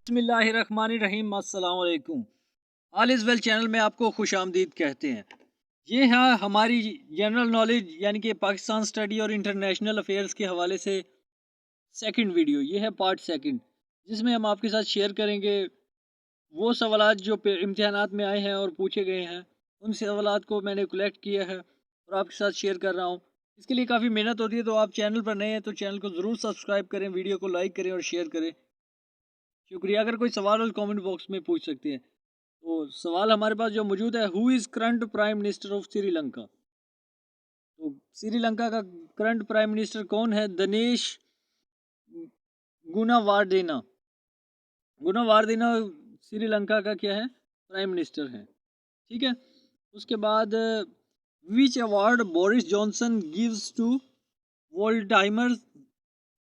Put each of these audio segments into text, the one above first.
बिस्मिल्लाहिर्रहमानिर्रहीम, अस्सलाम वालेकुम। ऑल इज़ वेल चैनल में आपको खुश आमदीद कहते हैं। ये है हमारी जनरल नॉलेज यानी कि पाकिस्तान स्टडी और इंटरनेशनल अफेयर्स के हवाले से सेकंड वीडियो। ये है पार्ट सेकंड, जिसमें हम आपके साथ शेयर करेंगे वो सवालात जो इम्तिहानात में आए हैं और पूछे गए हैं। उन सवालात को मैंने कलेक्ट किया है और आपके साथ शेयर कर रहा हूँ। इसके लिए काफ़ी मेहनत होती है, तो आप चैनल पर नए हैं तो चैनल को ज़रूर सब्सक्राइब करें, वीडियो को लाइक करें और शेयर करें। शुक्रिया। अगर कोई सवाल हो कमेंट बॉक्स में पूछ सकते हैं। तो सवाल हमारे पास जो मौजूद है, who is current prime minister of Sri Lanka. तो श्रीलंका का करंट प्राइम मिनिस्टर कौन है? दिनेश गुनावार्देना। गुनावार्देना श्रीलंका का क्या है? प्राइम मिनिस्टर है। ठीक है। उसके बाद which award Boris Johnson gives to Volodymyr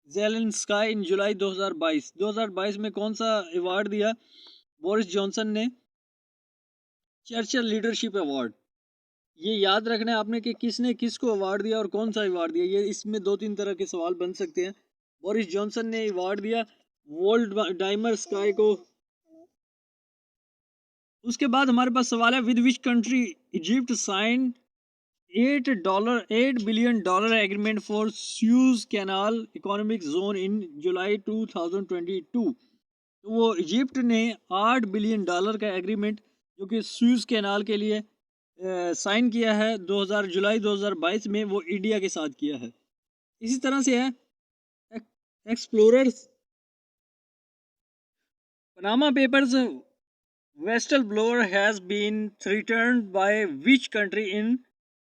Zelensky in July 2022। 2022 में कौन सा अवार्ड दिया बोरिस जॉनसन ने? Churchill leadership award. ये याद रखना है आपने कि किसने किसको अवार्ड दिया और कौन सा अवार्ड दिया। ये इसमें दो तीन तरह के सवाल बन सकते हैं। बोरिस जॉनसन ने अवार्ड दिया वोल्ट डाइमर स्काई को। उसके बाद हमारे पास सवाल है, with which country Egypt sign $8 agreement for Suez canal economic zone in July 2022। तो वो इजिप्ट ने $8 बिलियन का एग्रीमेंट जो कि स्यूज कैनाल के लिए साइन किया है जुलाई 2022 में, वो इंडिया के साथ किया है। इसी तरह से है explorers Panama Papers whistleblower has been threatened by which country in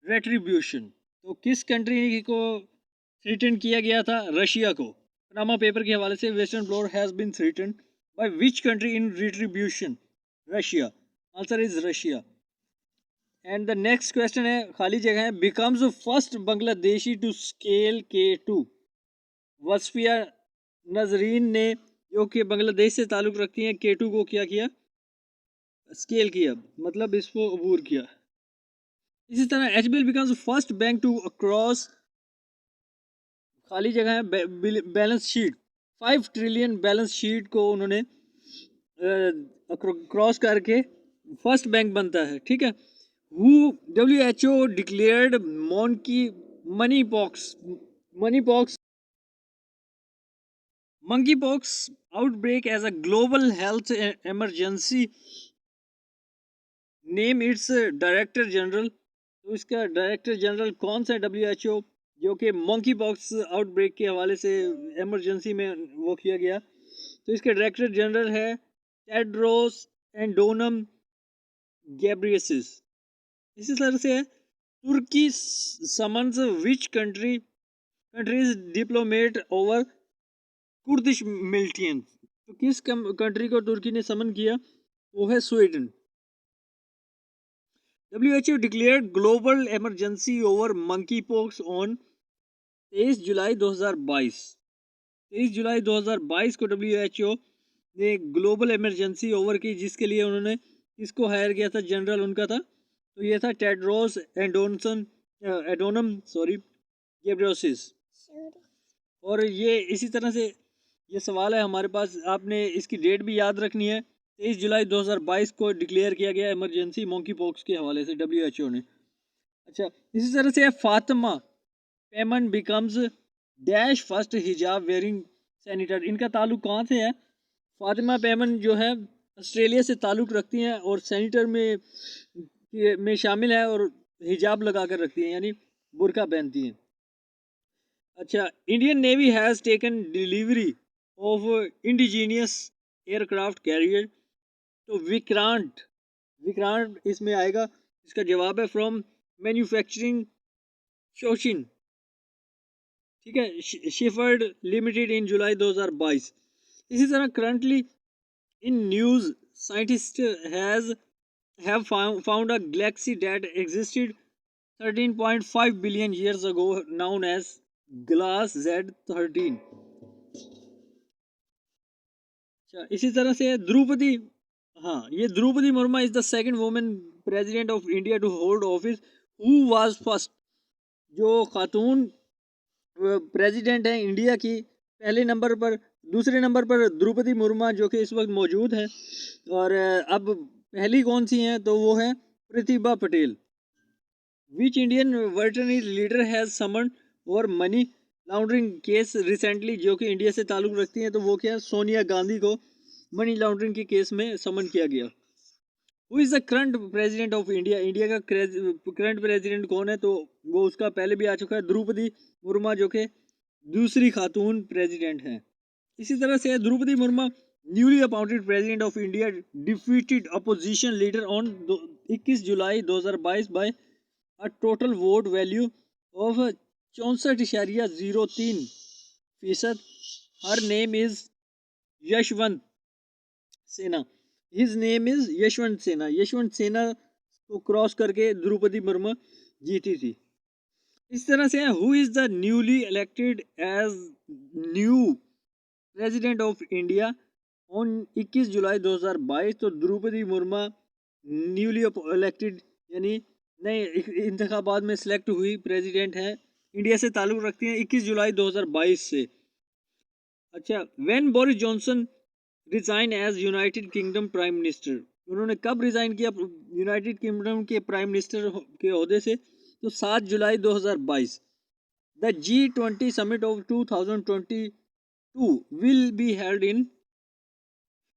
retribution. तो किस कंट्री को थ्रेटन किया गया था? रशिया को। पनामा पेपर के हवाले से western blower has been threatened by which country in retribution? Russia. Answer is Russia. And the next question है, खाली जगह है, becomes first Bangladeshi to scale K2। Wasfia Nazreen ने, जो कि बांग्लादेश से ताल्लुक़ रखती हैं, K2 को क्या किया? स्केल किया, मतलब इसको अबूर किया। इसी तरह HBL becomes first bank to cross, खाली जगह है, balance sheet 5 trillion balance sheet को उन्होंने क्रॉस करके फर्स्ट बैंक बनता है। ठीक है। Who WHO declared monkeypox outbreak as a global health emergency? Name its director general. तो इसका डायरेक्टर जनरल कौन सा है? WHO, जो कि मंकी पॉक्स आउटब्रेक के हवाले से इमरजेंसी में वो किया गया। तो इसके डायरेक्टर जनरल है टेड्रोस एडोनम गैब्रियसिस। इसी तरह से है, Turkey summons which countries diplomat over Kurdish militants. तो किस कंट्री को तुर्की ने समन किया? वो है Sweden. WHO declared global emergency over monkey pox on 23 जुलाई 2022। 23 जुलाई 2022 को WHO ने ग्लोबल इमरजेंसी ओवर की, जिसके लिए उन्होंने किसको हायर किया था? जनरल उनका था, तो ये था टेड्रोस एडोनम गेब्रेयेसस। और ये इसी तरह से ये सवाल है हमारे पास, आपने इसकी डेट भी याद रखनी है। 23 जुलाई 2022 को डिक्लेयर किया गया इमरजेंसी मंकी पॉक्स के हवाले से WHO ने। अच्छा, इसी तरह से है, Fatima Peman becomes dash first हिजाब वेयरिंग सैनिटर। इनका ताल्लुक कहाँ से है? फातिमा पेमन जो है ऑस्ट्रेलिया से ताल्लुक़ रखती हैं और सैनिटर में शामिल है और हिजाब लगा कर रखती हैं, यानी बुर्का पहनती हैं। अच्छा, Indian navy has taken delivery of indigenous aircraft carrier. तो विक्रांत इसमें आएगा। इसका जवाब है फ्रॉम मैन्युफैक्चरिंग शोशिन। ठीक है, शिफर्ड लिमिटेड इन जुलाई 2022। इसी तरह currently in news scientist have found a galaxy that existed 13.5 billion years ago known as Glass Z13। अच्छा, इसी तरह से द्रौपदी, हाँ, ये Draupadi Murmu is the second women president of India to hold office. Who was first? जो खातून प्रेसिडेंट है India की, पहले नंबर पर दूसरे नंबर पर द्रौपदी मुर्मू जो कि इस वक्त मौजूद है। और अब पहली कौन सी हैं, तो वो है Pratibha Patel. Which Indian veterinary leader has summon और मनी लॉन्ड्रिंग केस रिसेंटली, जो कि इंडिया से ताल्लुक रखती हैं, तो वो क्या, सोनिया गांधी को मनी लॉन्ड्रिंग के केस में समन किया गया। Who is the current president of India, India का करंट प्रेसिडेंट कौन है, तो वो उसका पहले भी आ चुका है, द्रौपदी मुर्मू, जो कि दूसरी खातून प्रेसिडेंट हैं। इसी तरह से Draupadi Murmu newly appointed president of India defeated opposition leader on 21 July 2022 by a total vote value of 64.03%. Her name is Yashwant Sinha. His name is Yashwant सेना। यशवंत सेना को क्रॉस करके द्रौपदी मुर्मू जीती थी। इस तरह से who is the newly elected as new president of India on 21 July 2022, तो द्रौपदी मुर्मू न्यूली इलेक्टेड यानी नए इंतखाबात में सिलेक्ट हुई प्रेसिडेंट है, इंडिया से ताल्लुक़ रखती हैं 21 जुलाई 2022 से। अच्छा, when Boris Johnson resign as United Kingdom prime minister, उन्होंने कब रिजाइन किया यूनाइटेड किंगडम के प्राइम मिनिस्टर के ओहदे से, तो 7 जुलाई 2022। The G20 summit of 2022 will be held in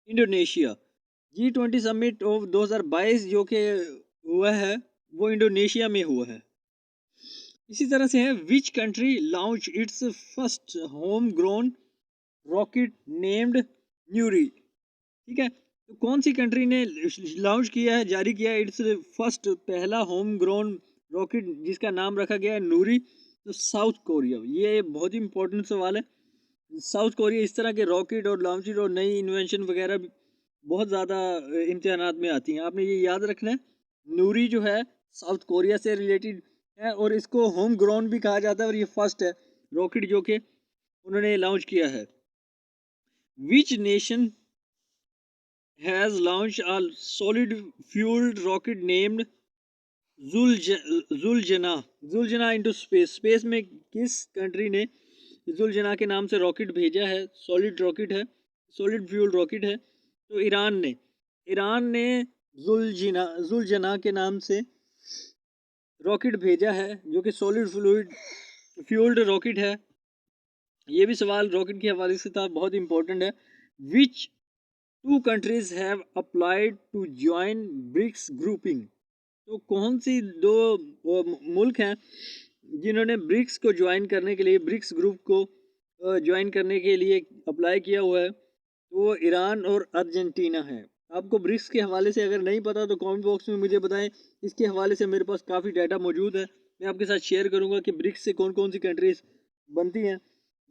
Indonesia. G20 summit of 2022 जो कि हुआ है वो इंडोनेशिया में हुआ है। इसी तरह से है which country launch its first home grown rocket named Nuri. ठीक है, तो कौन सी कंट्री ने लॉन्च किया है, जारी किया है इट्स फर्स्ट पहला होम ग्रोन रॉकेट जिसका नाम रखा गया है नूरी, तो साउथ कोरिया। ये बहुत ही इंपॉर्टेंट सवाल है। साउथ कोरिया इस तरह के रॉकेट और लॉन्चर और नई इन्वेंशन वगैरह बहुत ज़्यादा इम्तिहानात में आती हैं, आपने ये याद रखना है। नूरी जो है साउथ कोरिया से रिलेटेड है और इसको होम ग्रोन भी कहा जाता है, और ये फर्स्ट है रॉकेट जो कि उन्होंने लॉन्च किया है। Which nation has launch a solid fuelled rocket named Zuljanah into space. Space में किस कंट्री ने जुलजना के नाम से रॉकेट भेजा है, सॉलिड रॉकेट है, सॉलिड फ्यूल रॉकेट है, तो ईरान ने जुलजना के नाम से रॉकेट भेजा है जो कि सॉलिड फ्यूल्ड रॉकेट है। ये भी सवाल रॉकेट के हवाले से था, बहुत इंपॉर्टेंट है। Which two countries have applied to join BRICS grouping, तो कौन सी दो मुल्क हैं जिन्होंने ब्रिक्स को ज्वाइन करने के लिए, ब्रिक्स ग्रुप को ज्वाइन करने के लिए अप्लाई किया हुआ है, तो वो ईरान और अर्जेंटीना है। आपको ब्रिक्स के हवाले से अगर नहीं पता तो कमेंट बॉक्स में मुझे बताएं, इसके हवाले से मेरे पास काफ़ी डाटा मौजूद है, मैं आपके साथ शेयर करूंगा कि ब्रिक्स से कौन कौन सी कंट्रीज बनती हैं,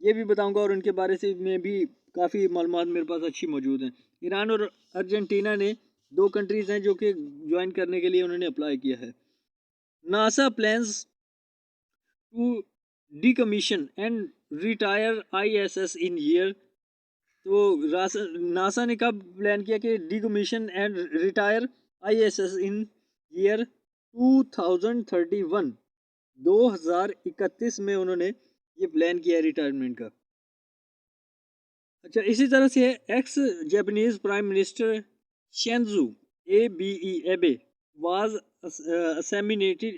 ये भी बताऊंगा, और उनके बारे से में भी काफ़ी मालूमात मेरे पास अच्छी मौजूद हैं। ईरान और अर्जेंटीना ने दो कंट्रीज़ हैं जो कि ज्वाइन करने के लिए उन्होंने अप्लाई किया है। NASA plans to decommission and retire ISS in year, तो नासा ने कब प्लान किया कि decommission and retire ISS in year 2031, 2031 में उन्होंने ये प्लान किया है रिटायरमेंट का। अच्छा, इसी तरह से एक्स जापानीज प्राइम मिनिस्टर शेंजू एबे वाज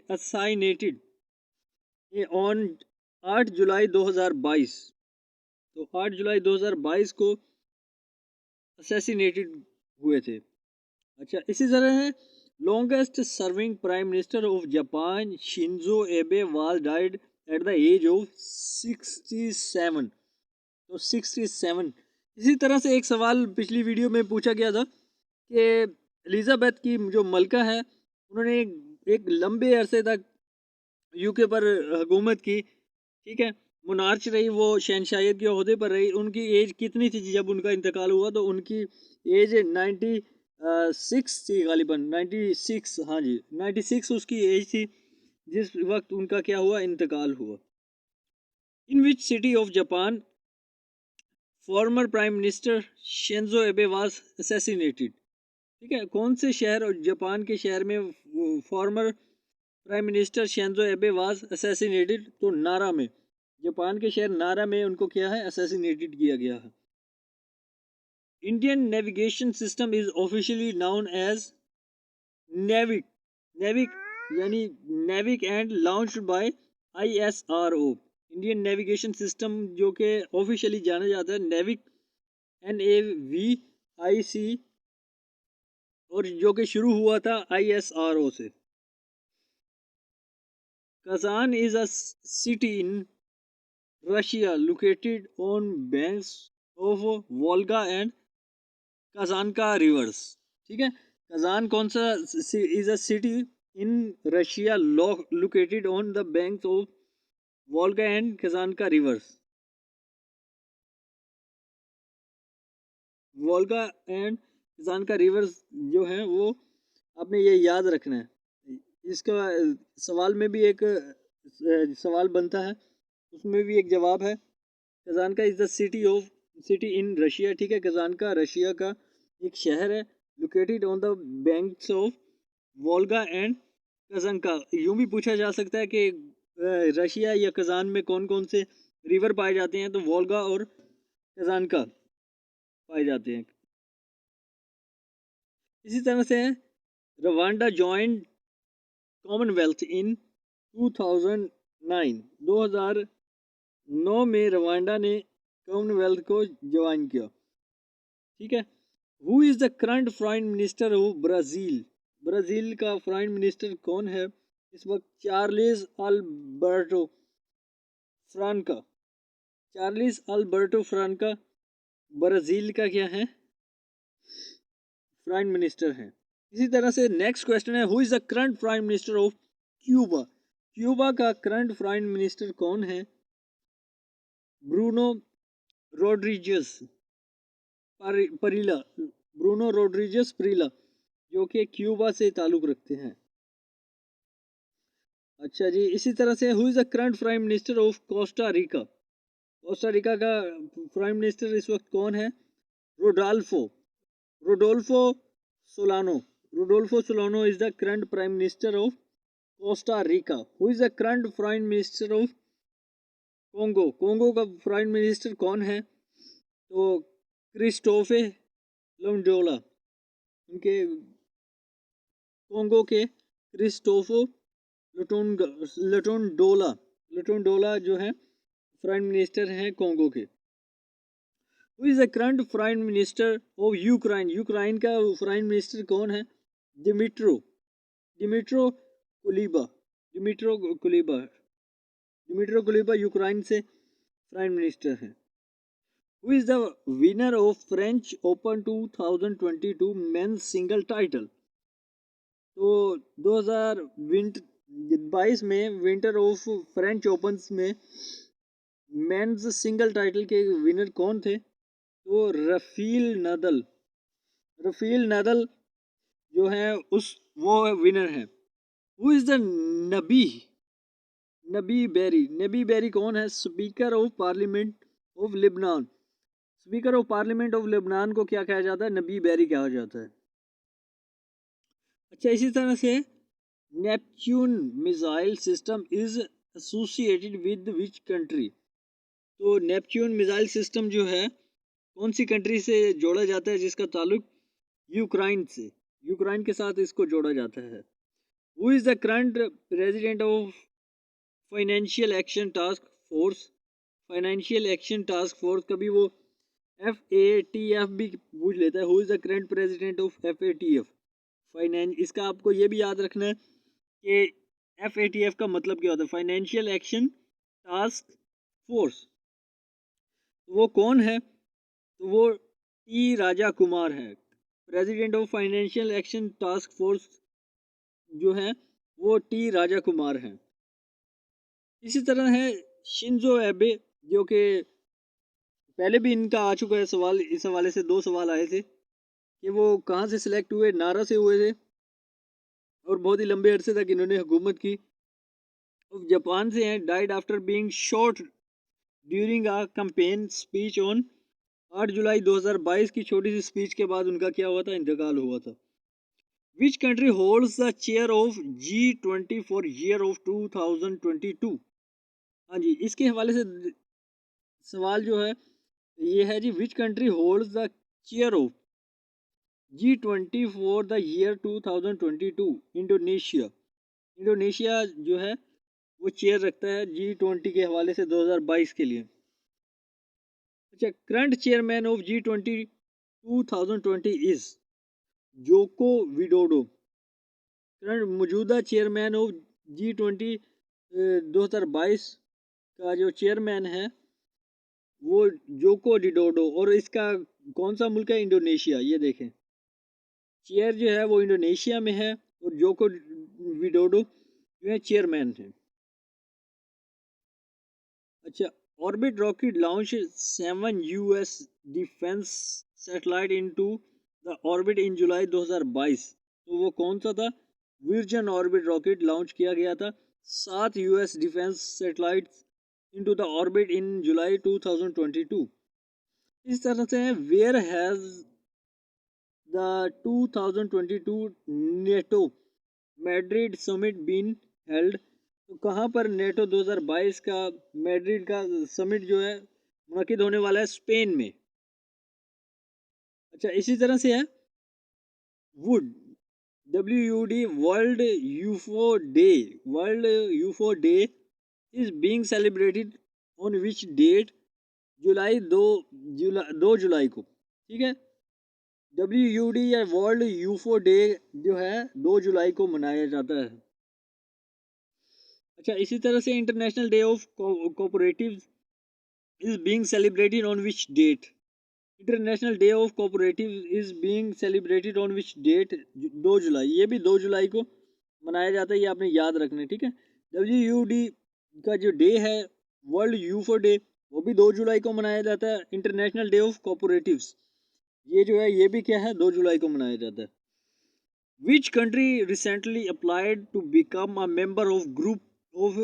असाइनेटेड ऑन 8 जुलाई 2022, तो 8 जुलाई 2022 को असैसिनेटेड हुए थे। अच्छा, इसी तरह है longest serving prime minister of Japan Shinzo Abe was died at the age of 67, तो 67। इसी तरह से एक सवाल पिछली वीडियो में पूछा गया था कि एलिजाबेथ की जो मलका है उन्होंने एक लंबे अरसे तक यूके पर हुकूमत की, ठीक है, मुनार्च रही, वो शहनशाहियत के ओहदे पर रही। उनकी एज कितनी थी जब उनका इंतकाल हुआ, तो उनकी एज 96 थी गालिबन, 96, हाँ जी 96 उसकी एज थी जिस वक्त उनका क्या हुआ, इंतकाल हुआ। In which city of Japan former prime minister Shinzo Abe was assassinated, ठीक है, कौन से शहर और जापान के शहर में farmer prime minister Shinzo Abe was assassinated, तो नारा में, जापान के शहर नारा में उनको क्या है, असैसिनेटेड किया गया है। Indian navigation system is officially known as NavIC NavIC यानी NavIC and launched by ISRO। Indian navigation system जो कि ऑफिशियली जाना जाता है नेविक NAVIC, और जो कि शुरू हुआ था ISRO से। Kazan is a city in Russia located on banks of Volga and Kazanka rivers। ठीक है, कजान कौन सा is a city in Russia located on the banks of Volga and Kazanka rivers. Volga and Kazanka rivers जो है वो आपने ये याद रखना है। इसका सवाल में भी एक सवाल बनता है, उसमें भी एक जवाब है। Kazanka is the city in Russia. ठीक है, कजानका रशिया का एक शहर है, located on the banks of Volga and Kazanka. यूं भी पूछा जा सकता है कि रशिया या कजान में कौन कौन से रिवर पाए जाते हैं, तो वोल्गा और कजानका पाए जाते हैं। इसी तरह से रवांडा ज्वाइंट कॉमनवेल्थ इन 2009। 2009 में रवांडा ने कॉमनवेल्थ को ज्वाइन किया। ठीक है, who is the current prime minister of Brazil. Brazil का प्राइम मिनिस्टर कौन है इस वक्त? Charles Alberto Franca. Charles Alberto Franca Brazil का क्या है? प्राइम मिनिस्टर है। इसी तरह से नेक्स्ट क्वेश्चन है, who is the current prime minister of Cuba. Cuba का करंट प्राइम मिनिस्टर कौन है? Bruno Rodriguez Parrilla. Bruno Rodriguez Parrilla, जो कि क्यूबा से ताल्लुक रखते हैं। अच्छा जी, इसी तरह से who is the current prime minister of Costa Rica. Costa Rica का प्राइम मिनिस्टर इस वक्त कौन है? Rodolfo solano. Rodolfo solano is the current prime minister of Costa Rica. Who is the current prime minister of Congo. Congo का prime minister कौन है? तो क्रिस्टोफे लोंडोला। उनके कोंगो के क्रिस्टोफो लटोनडोला जो है प्राइम मिनिस्टर हैं कोंगो के। Who is the current prime minister of Ukraine. Ukraine का प्राइम मिनिस्टर कौन है? दिमित्रो कुलीबा। दिमित्रो कुलीबा यूक्रेन से प्राइम मिनिस्टर हैं। Who is the winner of French open 2022 men's single title. तो 2022 में विंटर ऑफ फ्रेंच ओपन में men's single title के winner कौन थे? तो रफील नदल जो है वो विनर है। Who is the Nabi berry कौन है? Speaker of parliament of Lebanon. Speaker of parliament of Lebanon को क्या कहा जाता है? नबी बेरी कहा जाता है। अच्छा, इसी तरह से Neptune missile system is associated with which country. तो नेपच्यून मिसाइल सिस्टम जो है कौन सी कंट्री से जोड़ा जाता है, जिसका ताल्लुक यूक्रेन से, यूक्रेन के साथ इसको जोड़ा जाता है। Who is the current president of financial action task force. Financial action task force, कभी वो FATF भी पूछ लेता है। Who is the current president of FATF finance. इसका आपको ये भी याद रखना है कि FATF का मतलब क्या होता है? Financial action task force. वो कौन है? तो वो T राजा कुमार है। President of financial action task force जो है वो T राजा कुमार है। इसी तरह है शिंजो एबे, जो कि पहले भी इनका आ चुका है सवाल। इस हवाले से 2 सवाल आए थे कि वो कहाँ से सिलेक्ट हुए। नारा से हुए थे और बहुत ही लंबे अरसे तक इन्होंने हुकूमत की। जापान से हैं। Died after being shot during a campaign speech on 8 जुलाई 2022 की छोटी सी स्पीच के बाद उनका क्या हुआ था? इंतकाल हुआ था। विच country holds the chair of G20 for year of 2022। हाँ जी, इसके हवाले से सवाल जो है ये है जी, which country holds the chair of G20 for the year 2022 Indonesia. Indonesia जो है वो चेयर रखता है G20 के हवाले से 2022 के लिए। अच्छा, current chairman of G20 2020 is Joko Widodo. Current मौजूदा चेयरमैन ऑफ G20 2022 का जो चेयरमैन है वो जोको विडोडो, और इसका कौन सा मुल्क है? इंडोनेशिया। ये देखें, चेयर जो है वो इंडोनेशिया में है और जोको विडोडो जो है चेयरमैन है। अच्छा, orbit rocket launch 7 US defence satellite into the orbit in July 2022। तो वो कौन सा था? विर्जन ऑर्बिट रॉकेट लॉन्च किया गया था 7 US defence satellites into the orbit in July 2022। इस तरह से where has the 2022 NATO Madrid summit been held. तो कहाँ पर नेटो 2022 का मैड्रिड का समिट जो है मुनक्किद होने वाला है? स्पेन में। अच्छा, इसी तरह से है वुड WUD world UFO day is being celebrated on which date? दो जुलाई को। ठीक है, WUD या वर्ल्ड यूफो डे जो है 2 जुलाई को मनाया जाता है। अच्छा, इसी तरह से international day of cooperative is being celebrated on which date? International day of cooperative is being celebrated on which date? 2 जुलाई। ये भी 2 जुलाई को मनाया जाता है, ये आपने याद रखना है। ठीक है, WUD का जो डे है वर्ल्ड यूफो डे, वो भी 2 जुलाई को मनाया जाता है। इंटरनेशनल डे ऑफ कोऑपरेटिव्स ये जो है ये भी क्या है? 2 जुलाई को मनाया जाता है। Which country recently applied to become a member of group of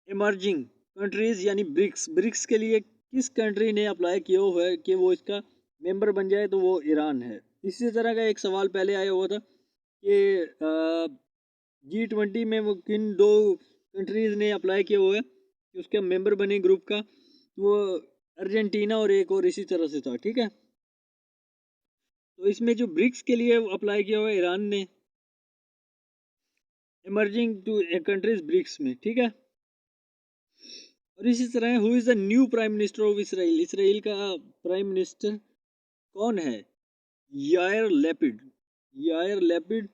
emerging countries यानी ब्रिक्स? ब्रिक्स के लिए किस कंट्री ने अप्लाई किया हुआ है कि वो इसका मेंबर बन जाए? तो वो ईरान है। इसी तरह का एक सवाल पहले आया हुआ था कि G20 में वो किन 2 कंट्रीज ने अप्लाई किया हुआ है कि उसका मेंबर बने ग्रुप का? तो वो अर्जेंटीना और एक और इसी तरह से था। ठीक है, तो इसमें जो ब्रिक्स के लिए अप्लाई किया हुआ है ईरान ने, इमर्जिंग टू कंट्रीज ब्रिक्स में। ठीक है, और इसी तरह who is the new prime minister of Israel? Israel का प्राइम मिनिस्टर कौन है? Yair Lapid. यायर लैपिड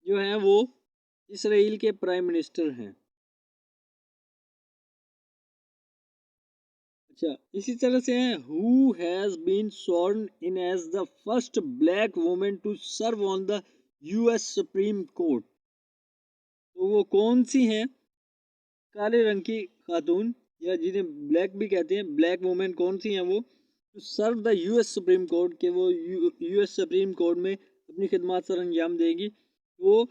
जो है वो इसराइल के प्राइम मिनिस्टर हैं। अच्छा, इसी तरह से है हु हैज़ बीन स्worn in as the first black women to serve on the US supreme court? तो वो कौन सी हैं? काले रंग की खातून, या जिन्हें ब्लैक भी कहते हैं, ब्लैक वुमेन कौन सी हैं वो? To serve the US supreme court, के वो US सुप्रीम कोर्ट में अपनी खिदमत सर अंजाम देगी। वो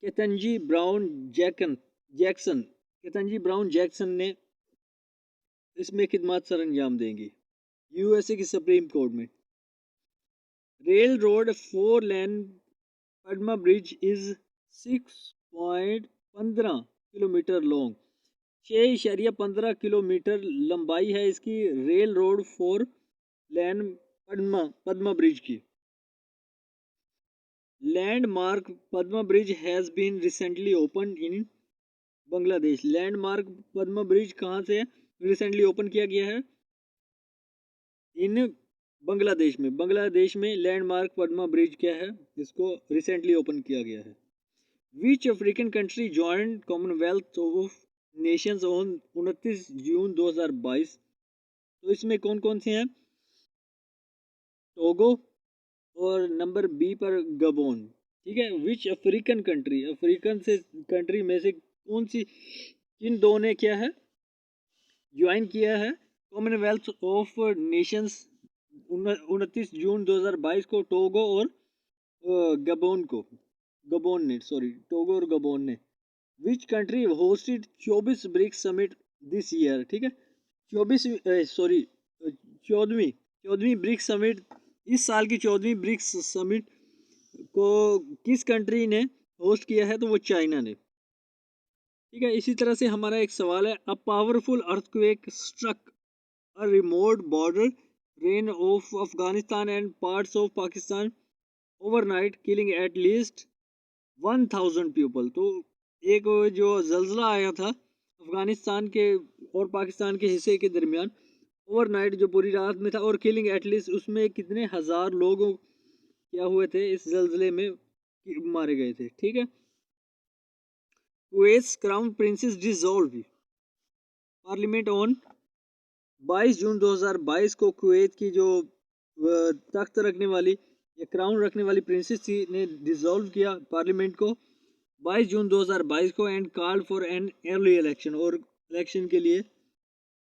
Ketanji Brown Jackson Ketanji Brown Jackson ने इसमें खिदमत सर अंजाम देंगी USA की सुप्रीम कोर्ट में। Rail road 4 lane Padma bridge is 6.15 kilometre long. 6.15 kilometre लंबाई है इसकी rail road 4 lane Padma bridge की। Landmark Padma bridge has been recently open in Bangladesh. Landmark Padma bridge कहाँ से रिसेंटली ओपन किया गया है? इन बांग्लादेश में। बांग्लादेश में लैंडमार्क पद्मा ब्रिज क्या है? इसको रिसेंटली ओपन किया गया है। Which African country joint Commonwealth of Nations on 29 June 2022? तो इसमें कौन कौन से हैं? टोगो और नंबर बी पर गबोन। ठीक है, विच अफ्रीकन कंट्री, अफ्रीकन से कंट्री में से कौन सी, किन दो ने क्या है ज्वाइन किया है कॉमनवेल्थ ऑफ नेशंस 29 जून 2022 को? टोगो और गबोन को, गबोन ने, सॉरी, टोगो और गबोन ने। Which country hosted 24 BRICS summit this year? ठीक है, 14वीं ब्रिक्स समिट, इस साल की 14वीं ब्रिक्स समिट को किस कंट्री ने होस्ट किया है? तो वो चाइना ने। ठीक है, इसी तरह से हमारा एक सवाल है, a powerful earthquake struck a remote border rain of Afghanistan and parts of Pakistan overnight, killing at least 1000 people. तो एक जो जल्जला आया था अफगानिस्तान के और पाकिस्तान के हिस्से के दरमियान ओवरनाइट जो पूरी रात में था और किलिंग एटलीस्ट उसमें कितने हजार लोग क्या हुए थे इस जल्जले में मारे गए थे। ठीक है। Kuwait crown princess dissolve parliament on 22 जून 2022 को कुवैत की जो तख्त रखने वाली या क्राउन रखने वाली प्रिंसेस थी ने डिसॉल्व किया पार्लियामेंट को 22 जून 2022 को and called for an early election और इलेक्शन के लिए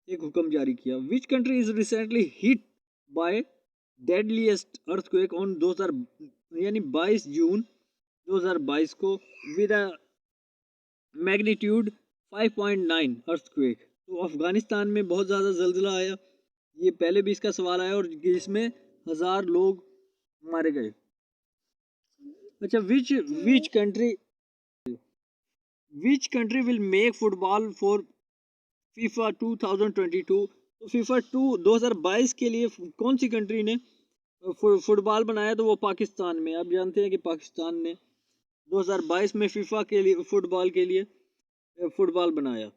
एक हुक्म जारी किया। Which country is recently hit by deadliest earthquake on 2000 यानी 22 जून 2022 को विद अ मैग्नीट्यूड 5.9 अर्थक्वेक। तो अफगानिस्तान में बहुत ज़्यादा जल्जला आया, ये पहले भी इसका सवाल आया और इसमें 1000 लोग मारे गए। अच्छा, which country will make football for FIFA 2022। तो फीफा 2022 के लिए कौन सी कंट्री ने फुटबॉल बनाया? तो वो पाकिस्तान में। आप जानते हैं कि पाकिस्तान ने 2022 में फीफा के लिए फुटबॉल के लिए फुटबॉल बनाया।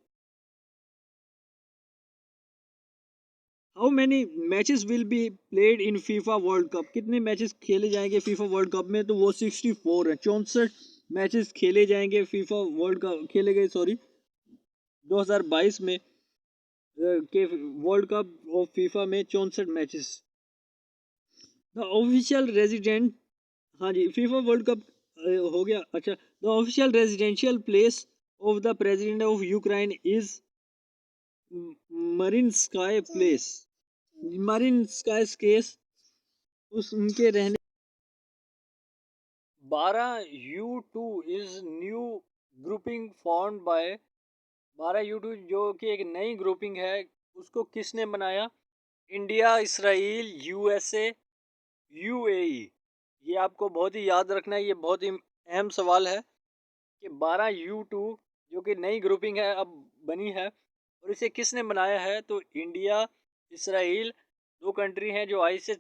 How many matches will be played in FIFA world cup? कितने मैचेस खेले जाएंगे फीफा वर्ल्ड कप में? तो वो 64 है। 64 मैचेस खेले जाएंगे फीफा वर्ल्ड कप खेले गए 2022 में के वर्ल्ड कप ऑफ फीफा में 64 मैचेस। द ऑफिशियल रेजिडेंट, हाँ जी फीफा वर्ल्ड कप हो गया। अच्छा, the official residential place of the president of Ukraine is Mariinsky place. Mariinsky केस उनके रहने 12U2 is new grouping formed by 12U2 जो कि एक नई ग्रुपिंग है, उसको किसने बनाया? India, Israel, USA, UAE. ये आपको बहुत ही याद रखना है, ये बहुत ही अहम सवाल है कि 12U2 जो कि नई ग्रुपिंग है अब बनी है और इसे किसने बनाया है? तो इंडिया, इसराइल, दो कंट्री हैं जो आई से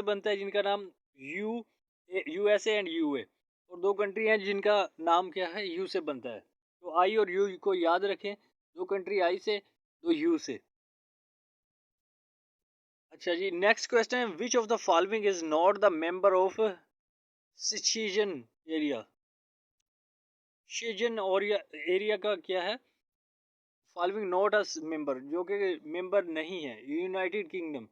बनता है जिनका नाम यूएसए एंड यूए, और दो कंट्री हैं जिनका नाम क्या है? यू से बनता है। तो आई और यू को याद रखें, दो कंट्री आई से, दो यू से। अच्छा जी, नेक्स्ट क्वेश्चन है which of the following is not the member of सिचीजन एरिया? शिजन और एरिया का क्या है? फॉलोइंग नॉट अ मेंबर, जो कि मेंबर नहीं है। यूनाइटेड किंगडम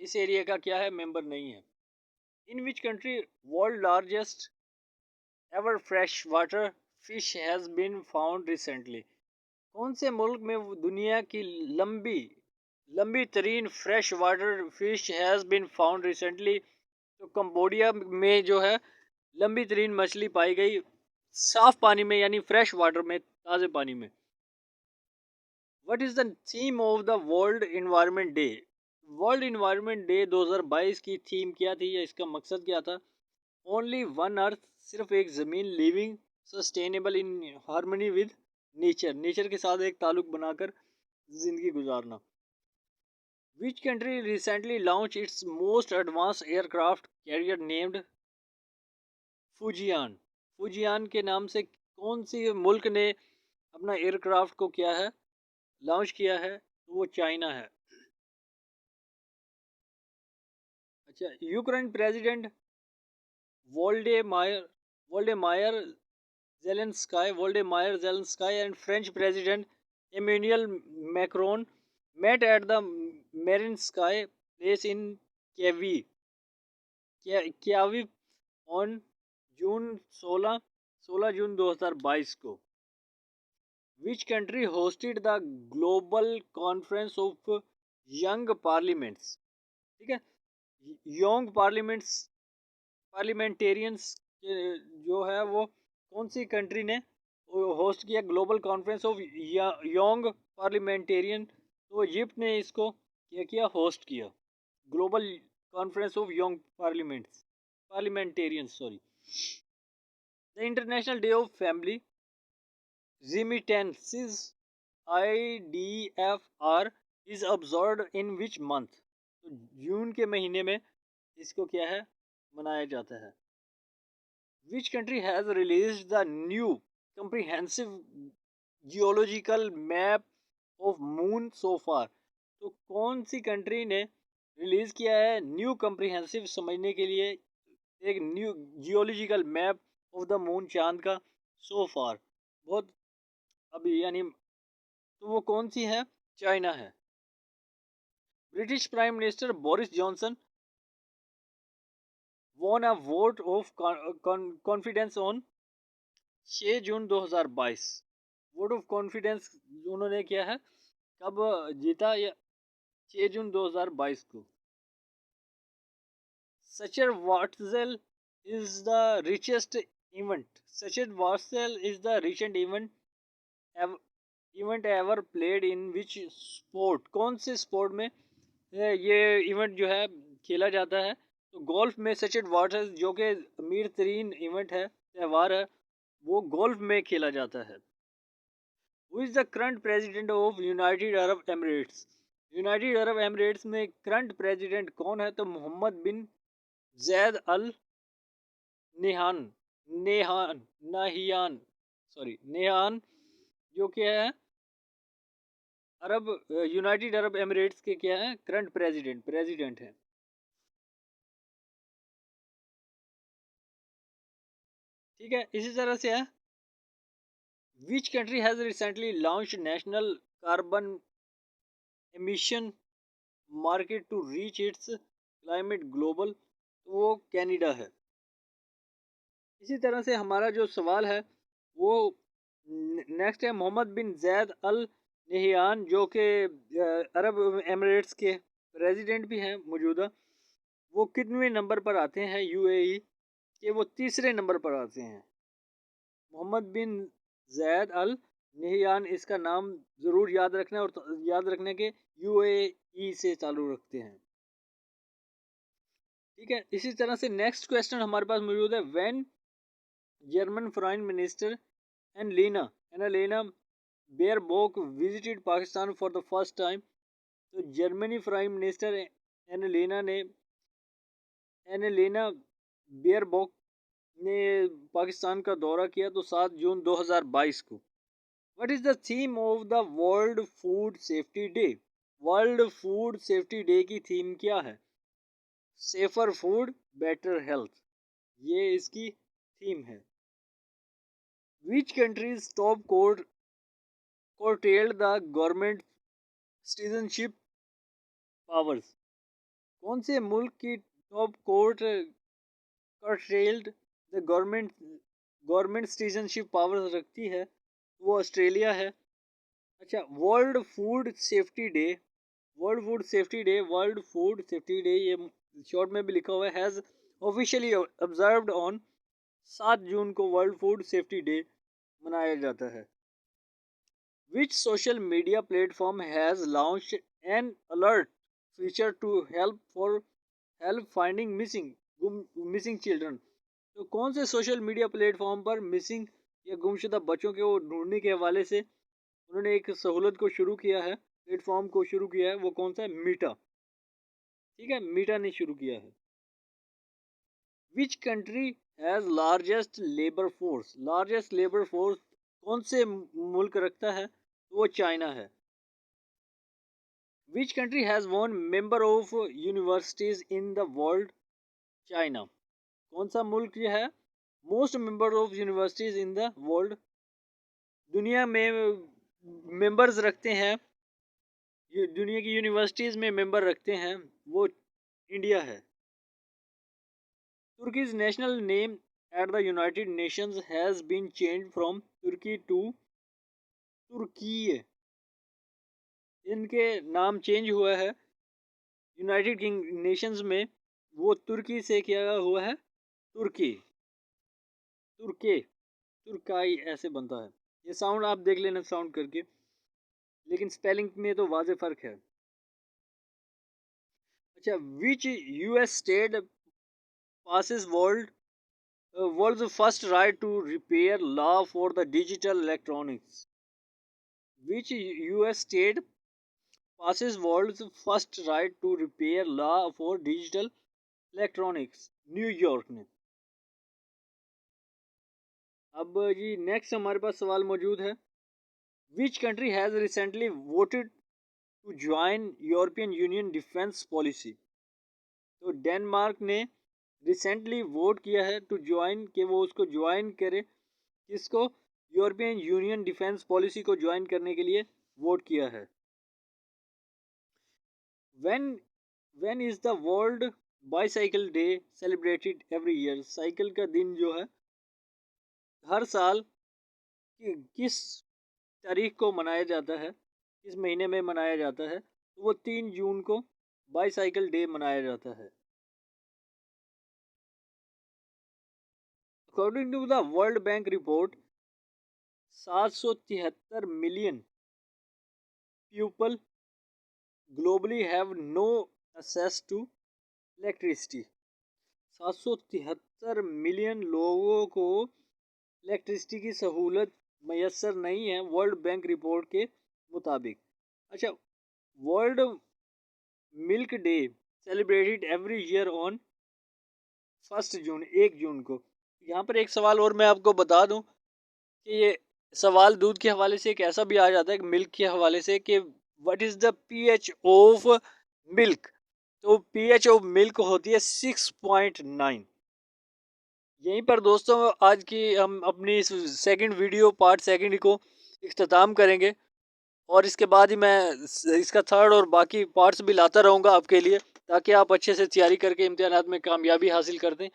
इस एरिया का क्या है? मेंबर नहीं है। In which country world largest ever fresh water fish has been found recently? कौन से मुल्क में दुनिया की लंबी लंबी तरीन fresh water fish has been found recently? तो कंबोडिया में जो है लंबी तरीन मछली पाई गई साफ पानी में, यानी फ्रेश वाटर में, ताज़े पानी में। What is the theme of the world environment day? World environment day 2022 की थीम क्या थी या इसका मकसद क्या था? ओनली वन अर्थ, सिर्फ एक ज़मीन, living sustainable in harmony with nature, nature के साथ एक ताल्लुक बनाकर जिंदगी गुजारना। विच country recently launch its most advance aircraft carrier named Fujian? Fujian के नाम से कौन सी मुल्क ने अपना एयरक्राफ्ट को क्या है लॉन्च किया है? तो वो चाइना है। अच्छा, Ukraine president Volodymyr Volodymyr Volodymyr Zelensky and French president Emmanuel Macron met at the Mariinsky Place in Kyiv on June 16 June 2022 को। Which country hosted the global conference of young parliaments? ठीक है, young parliamentarians जो है वो कौन सी country ने host किया global conference of young parliamentarian? तो इजिप्ट ने इसको क्या किया? होस्ट किया global conference of young parliamentarians, sorry. The international day of family remittances IDFR is observed in which month? तो जून के महीने में इसको क्या है, मनाया जाता है। Which country has released the new comprehensive geological map of moon so far? तो कौन सी कंट्री ने रिलीज किया है न्यू कम्प्रिहेंसिव समझने के लिए एक new geological map of the moon, चांद का, सो फार, बहुत अभी यानी, तो वो कौन सी है? चाइना है। British prime minister Boris Johnson won a vote of confidence on 6 June 2022। Vote of confidence उन्होंने किया है, कब जीता? या 6 जून 2022 को। Sachar वाटजेल is the richest event. Sachet Varsel is the recent event ever played in which sport? कौन से स्पोर्ट में ये इवेंट जो है खेला जाता है? तो गोल्फ में सचेट वाटर्स, जो कि अमीर तरीन इवेंट है, त्यौहार है, वो गोल्फ में खेला जाता है। Who is the current president of United Arab Emirates? United Arab Emirates में करंट प्रेसिडेंट कौन है? तो मोहम्मद बिन जैद अल नेहान नेहान नाहियान नेहान, जो क्या है अरब यूनाइटेड अरब एमिरेट्स के क्या है करंट प्रेसिडेंट है। ठीक है, इसी तरह से है which country has recently launch national carbon emission market to reach its climate global? वो कैनेडा है। इसी तरह से हमारा जो सवाल है वो नेक्स्ट है, मोहम्मद बिन जैद अल नहियान, जो कि अरब एमिरेट्स के प्रेसिडेंट भी हैं मौजूदा, वो कितने नंबर पर आते हैं यूएई के? वो तीसरे नंबर पर आते हैं। मोहम्मद बिन जैद अल नहियान, इसका नाम ज़रूर याद रखना और याद रखने के यूएई से चालू रखते हैं। ठीक है, इसी तरह से नेक्स्ट क्वेश्चन हमारे पास मौजूद है, when German prime minister Annalena Baerbock visited Pakistan for the first time? तो Germany prime minister Annalena Baerbock ने पाकिस्तान का दौरा किया तो 7 जून 2022 को। What is the theme of the world food safety day? World food safety day की थीम क्या है? सेफर फूड बेटर हेल्थ, ये इसकी थीम है। Which country's top court curtailed the government citizenship powers? कौन से मुल्क की top court curtailed the government citizenship powers रखती है? वो ऑस्ट्रेलिया है। अच्छा, वर्ल्ड फूड सेफ्टी डे ये शॉर्ट में भी लिखा हुआ है, हैज ऑफिशियली ऑब्जर्व्ड ऑन 7 जून को वर्ल्ड फूड सेफ्टी डे मनाया जाता है। Which social media platform has launched an alert feature to help finding missing children? तो कौन से सोशल मीडिया प्लेटफॉर्म पर मिसिंग या गुमशुदा बच्चों को ढूंढने के हवाले से उन्होंने एक सहूलत को शुरू किया है, प्लेटफॉर्म को शुरू किया है? वो कौन सा है? मीटा। ठीक है, मीटा ने शुरू किया है। Which country has largest labour force कौन से मुल्क रखता है? वो चाइना है। Which country has one member of universities in the world? China. कौन सा मुल्क ये है most member of universities in the world, दुनिया में मेंबर्स रखते हैं, दुनिया की यूनिवर्सिटीज में मेंबर रखते हैं? वो इंडिया है। Turkey's national name at the United Nations has been changed from Turkey to Turkiye. इनके नाम चेंज हुआ है यूनाइटेड नेशंस में, वो तुर्की से किया हुआ है तुर्की, तुर्के, तुर्काई ऐसे बनता है। ये साउंड आप देख लेना साउंड करके, लेकिन स्पेलिंग में तो वाज़ेह फ़र्क है। अच्छा, which US state passes world's first right to repair law for the digital electronics? Which US state passes world's first right to repair law for digital electronics, New York ने। अब जी नेक्स्ट हमारे पास सवाल मौजूद है, which country has recently voted to join European Union defence policy. तो Denmark ने रिसेंटली वोट किया है टू ज्वाइन, कि वो उसको ज्वाइन करे, किसको, यूरोपियन यूनियन डिफेंस पॉलिसी को ज्वाइन करने के लिए वोट किया है। When is the world bicycle day celebrated every year. Cycle का दिन जो है हर साल किस तारीख को मनाया जाता है, किस महीने में मनाया जाता है, तो वो 3 जून को बाईसाइकिल डे मनाया जाता है। According to the World Bank report 773 million people globally have no access to electricity. 773 million लोगों को इलेक्ट्रिसिटी की सहूलत मैसर नहीं है वर्ल्ड बैंक रिपोर्ट के मुताबिक। अच्छा, world milk day celebrated every year on 1 जून, 1 जून को। यहाँ पर एक सवाल और मैं आपको बता दूं कि ये सवाल दूध के हवाले से एक ऐसा भी आ जाता है, मिल्क के हवाले से, कि what is the pH of milk. तो पीएच ऑफ मिल्क होती है 6.9। यहीं पर दोस्तों आज की हम अपनी इस सेकंड वीडियो पार्ट सेकंड को इख्तिताम करेंगे, और इसके बाद ही मैं इसका थर्ड और बाकी पार्ट्स भी लाता रहूँगा आपके लिए, ताकि आप अच्छे से तैयारी करके इम्तिहानात में कामयाबी हासिल कर दें।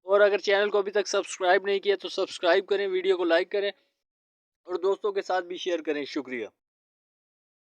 और अगर चैनल को अभी तक सब्सक्राइब नहीं किया तो सब्सक्राइब करें, वीडियो को लाइक करें और दोस्तों के साथ भी शेयर करें। शुक्रिया।